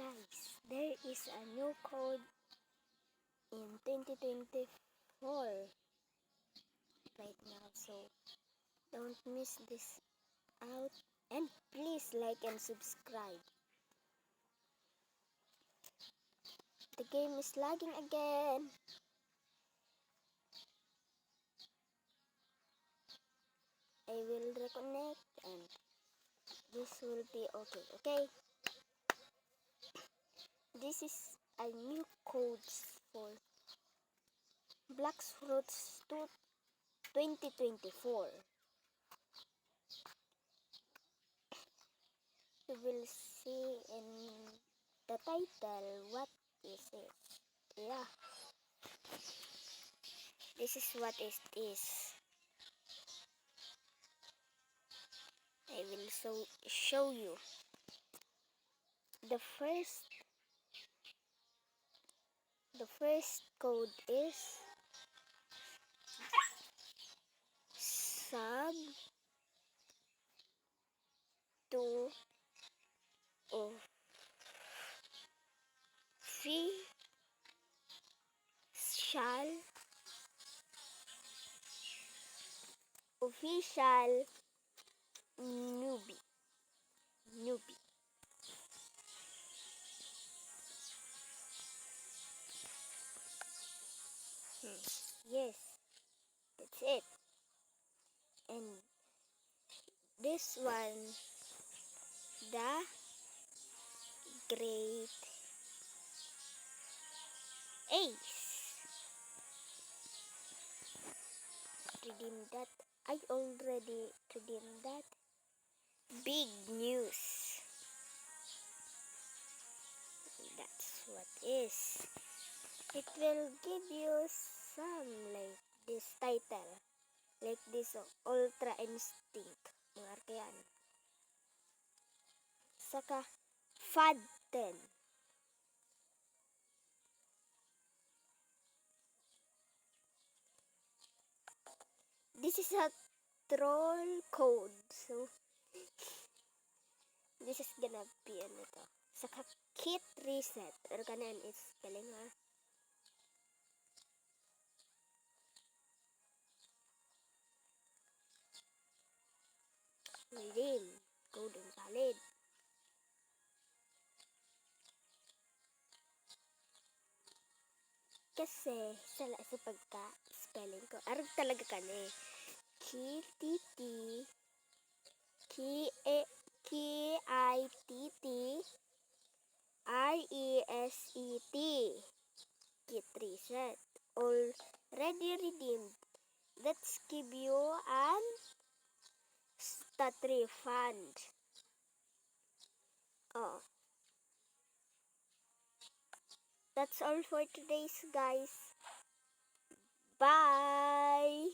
Guys, there is a new code in 2024 right now, so don't miss this out, and please like and subscribe. The game is lagging again. I will reconnect and this will be okay. This is a new code for Black's Fruits 2024. You will see in the title what is it. Yeah, this is what it is. I will show you. The first code is sub 2 of official newbie. Yes, that's it. And this one, the Great Ace. Redeem that. I already redeemed that. Big news. That's what is. It will give you some like this title. Like this, Ultra Instinct. Mga yan. Saka, FAD 10. This is a troll code. So, this is gonna be ano to. Saka, kit reset. Or kanan is spelling ha. Redeem. Code invalid. Kasi, sala sa pagka-spelling ko. Arag talaga ka na eh. K-I-T-T R-E-S-E-T Kit reset. Already redeemed. Let's give you an stat refund. Oh. That's all for today's guys. Bye!